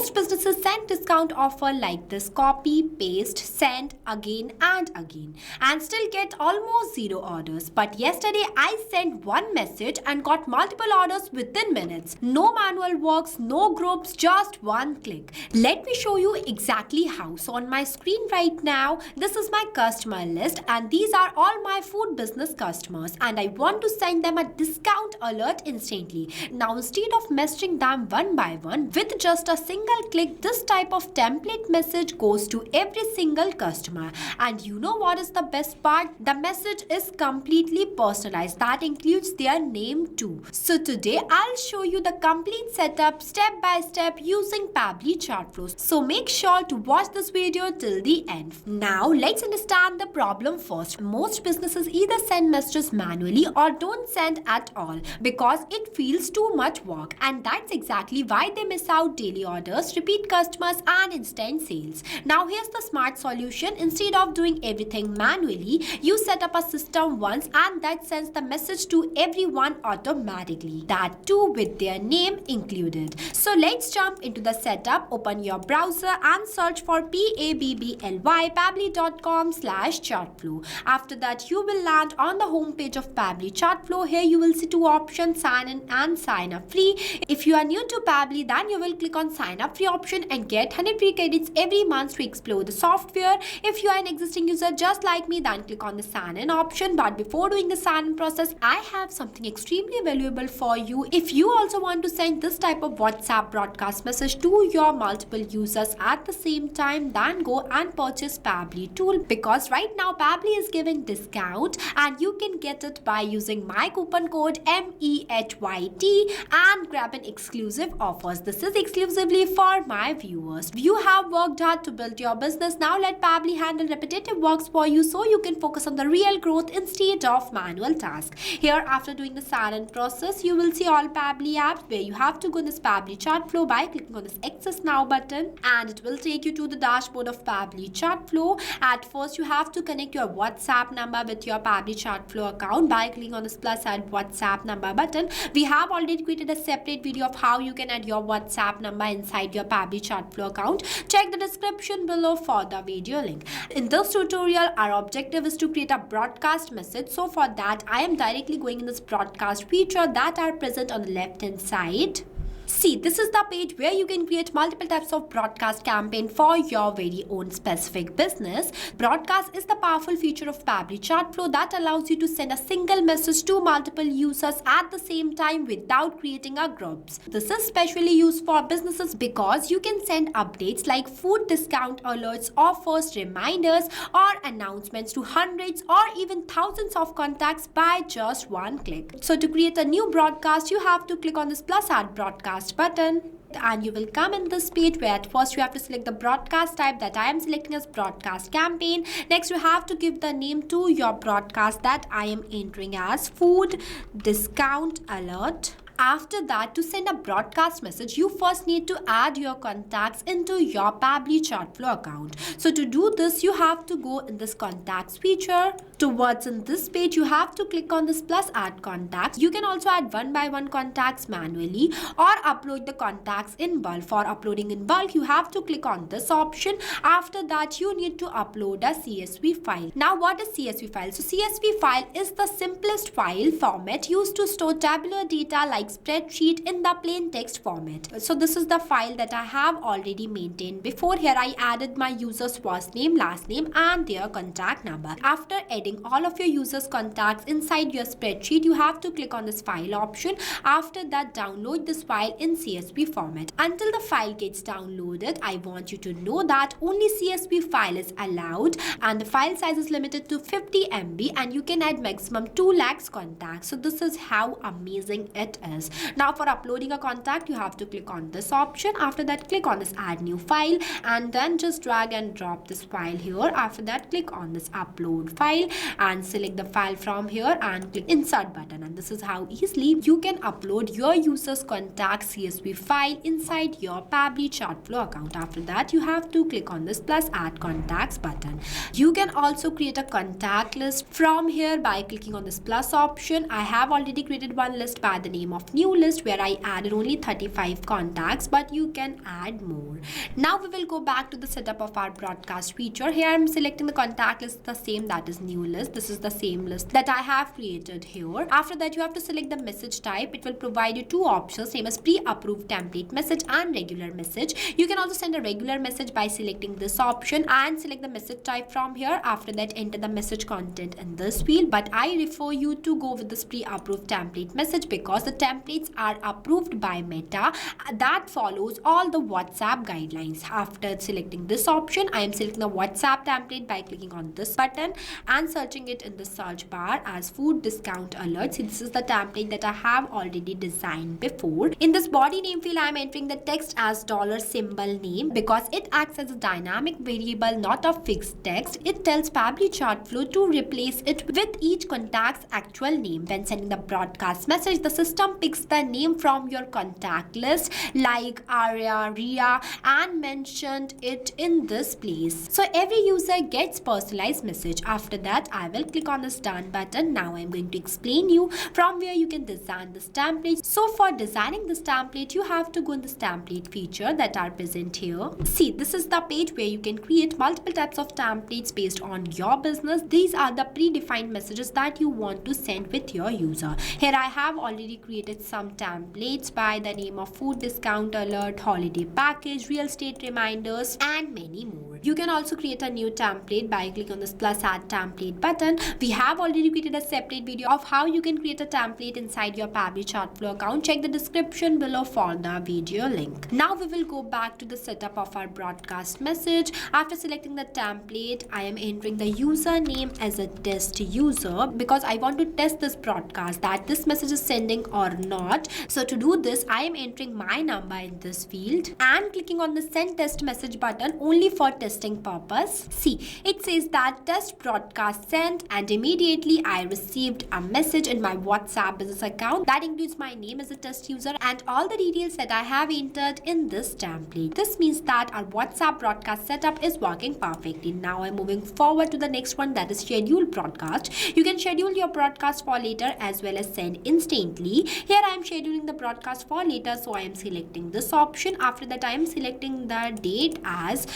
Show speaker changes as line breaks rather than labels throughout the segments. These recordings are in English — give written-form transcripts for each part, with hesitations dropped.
Most businesses send discount offer like this, copy, paste, send again and again, and still get almost zero orders. But yesterday I sent one message and got multiple orders within minutes. No manual works, no groups, just one click. Let me show you exactly how. So on my screen right now, this is my customer list and these are all my food business customers, and I want to send them a discount alert instantly. Now instead of messaging them one by one, with just a single click, this type of template message goes to every single customer. And you know what is the best part? The message is completely personalized. That includes their name too. So today I'll show you the complete setup step by step using Pabbly Chatflow. So make sure to watch this video till the end. Now let's understand the problem first. Most businesses either send messages manually or don't send at all because it feels too much work, and that's exactly why they miss out daily orders, repeat customers and instant sales. Now here's the smart solution. Instead of doing everything manually, you set up a system once and that sends the message to everyone automatically, that too with their name included. So let's jump into the setup. Open your browser and search for pabbly.com/chatflow. After that you will land on the home page of Pabbly Chatflow. Here you will see two options, sign in and sign up free. If you are new to Pabbly, then you will click on sign up free option and get 100 free credits every month to explore the software. If you are an existing user just like me, then click on the sign in option. But before doing the sign in process, I have something extremely valuable for you. If you also want to send this type of WhatsApp broadcast message to your multiple users at the same time, then go and purchase Pabbly tool, because right now Pabbly is giving discount and you can get it by using my coupon code MEHYT and grab an exclusive offers. This is exclusively for my viewers. You have worked hard to build your business. Now let Pabbly handle repetitive works for you so you can focus on the real growth instead of manual tasks. Here, after doing the sign in process, you will see all Pabbly apps where you have to go in this Pabbly Chatflow by clicking on this Access Now button, and it will take you to the dashboard of Pabbly Chatflow. At first, you have to connect your WhatsApp number with your Pabbly Chatflow account by clicking on this plus add WhatsApp number button. We have already created a separate video of how you can add your WhatsApp number inside your Pabbly Chatflow account. Check the description below for the video link. In this tutorial, our objective is to create a broadcast message. So for that, I am directly going in this broadcast feature that are present on the left hand side. See, this is the page where you can create multiple types of broadcast campaign for your very own specific business. Broadcast is the powerful feature of Pabbly Chatflow that allows you to send a single message to multiple users at the same time without creating a groups. This is specially used for businesses because you can send updates like food discount alerts, offers, reminders or announcements to hundreds or even thousands of contacts by just one click. So to create a new broadcast, you have to click on this plus add broadcast button and you will come in this page where at first you have to select the broadcast type that I am selecting as broadcast campaign. Next you have to give the name to your broadcast that I am entering as food discount alert. After that, to send a broadcast message, you first need to add your contacts into your Pabbly Chatflow account. So to do this, you have to go in this contacts feature. Towards in this page, you have to click on this plus add contacts. You can also add one by one contacts manually or upload the contacts in bulk. For uploading in bulk, you have to click on this option. After that, you need to upload a CSV file. Now, what is CSV file? So CSV file is the simplest file format used to store tabular data like spreadsheet in the plain text format. So this is the file that I have already maintained before. Here I added my user's first name, last name and their contact number. After adding all of your users contacts inside your spreadsheet, you have to click on this file option. After that, download this file in CSV format. Until the file gets downloaded, I want you to know that only CSV file is allowed and the file size is limited to 50 MB and you can add maximum 2 lakhs contacts. So this is how amazing it is. Now for uploading a contact, you have to click on this option. After that, click on this add new file and then just drag and drop this file here. After that, click on this upload file and select the file from here and click insert button, and this is how easily you can upload your users contacts CSV file inside your Pabbly Chatflow account. After that, you have to click on this plus add contacts button. You can also create a contact list from here by clicking on this plus option. I have already created one list by the name of of new list where I added only 35 contacts, but you can add more. Now we will go back to the setup of our broadcast feature. Here I'm selecting the contact list the same, that is new list. This is the same list that I have created here. After that you have to select the message type. It will provide you two options, same as pre-approved template message and regular message. You can also send a regular message by selecting this option and select the message type from here. After that enter the message content in this field, but I refer you to go with this pre-approved template message because the templates are approved by Meta that follows all the WhatsApp guidelines. After selecting this option, I am selecting the WhatsApp template by clicking on this button and searching it in the search bar as food discount alerts. This is the template that I have already designed before. In this body name field, I am entering the text as $symbol name because it acts as a dynamic variable, not a fixed text. It tells Pabbly Chatflow to replace it with each contact's actual name. When sending the broadcast message, the system picks the name from your contact list like Arya, Ria, and mentioned it in this place. So every user gets personalized message. After that, I will click on this done button. Now I'm going to explain you from where you can design this template. So for designing this template, you have to go in this template feature that are present here. See, this is the page where you can create multiple types of templates based on your business. These are the predefined messages that you want to send with your user. Here I have already created some templates by the name of food discount alert, holiday package, real estate reminders, and many more. You can also create a new template by clicking on this plus add template button. We have already created a separate video of how you can create a template inside your Pabbly Chatflow account. Check the description below for the video link. Now we will go back to the setup of our broadcast message. After selecting the template, I am entering the username as a test user because I want to test this broadcast that this message is sending or not. So to do this, I am entering my number in this field and clicking on the send test message button only for testing purpose. See, it says that test broadcast sent, and immediately I received a message in my WhatsApp business account that includes my name as a test user and all the details that I have entered in this template. This means that our WhatsApp broadcast setup is working perfectly. Now I'm moving forward to the next one, that is schedule broadcast. You can schedule your broadcast for later as well as send instantly. Here I am scheduling the broadcast for later, so I am selecting this option. After that, I am selecting the date as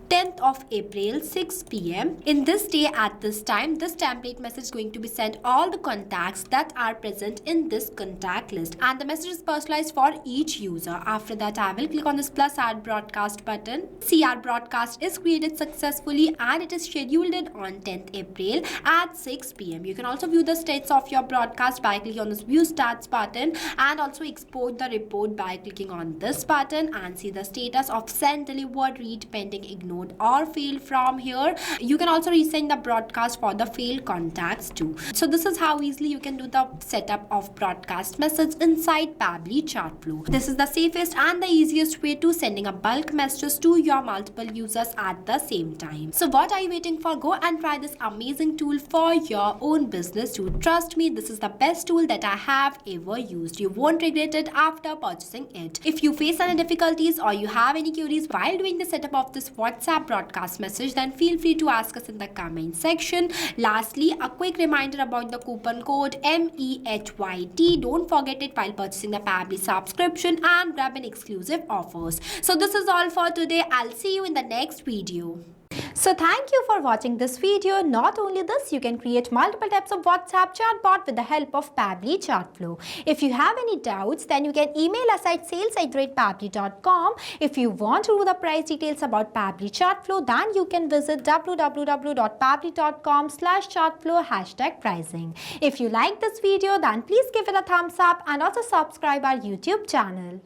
10th of April 6 p.m. In this day at this time, this template message is going to be sent all the contacts that are present in this contact list, and the message is personalized for each user. After that, I will click on this plus add broadcast button. See, our broadcast is created successfully and it is scheduled on 10th April at 6 p.m. You can also view the status of your broadcast by clicking on this view stats button and also export the report by clicking on this button and see the status of send, delivered, read, pending, ignored, or failed from here. You can also resend the broadcast for the failed contacts too. So this is how easily you can do the setup of broadcast message inside Pabbly Chatflow. This is the safest and the easiest way to sending a bulk messages to your multiple users at the same time. So what are you waiting for? Go and try this amazing tool for your own business too. Trust me, this is the best tool that I have ever used. You won't regret it after purchasing it. If you face any difficulties or you have any queries while doing the setup of this WhatsApp broadcast message, then feel free to ask us in the comment section. Lastly, a quick reminder about the coupon code MEHYT. Don't forget it while purchasing the Pabbly subscription and grab an exclusive offers. So this is all for today. I'll see you in the next video. So thank you for watching this video. Not only this, you can create multiple types of WhatsApp chatbot with the help of Pabbly Chatflow. If you have any doubts, then you can email us at sales@pabbly.com. If you want to know the price details about Pabbly Chatflow, then you can visit www.pabbly.com/chatflow #pricing. If you like this video, then please give it a thumbs up and also subscribe our YouTube channel.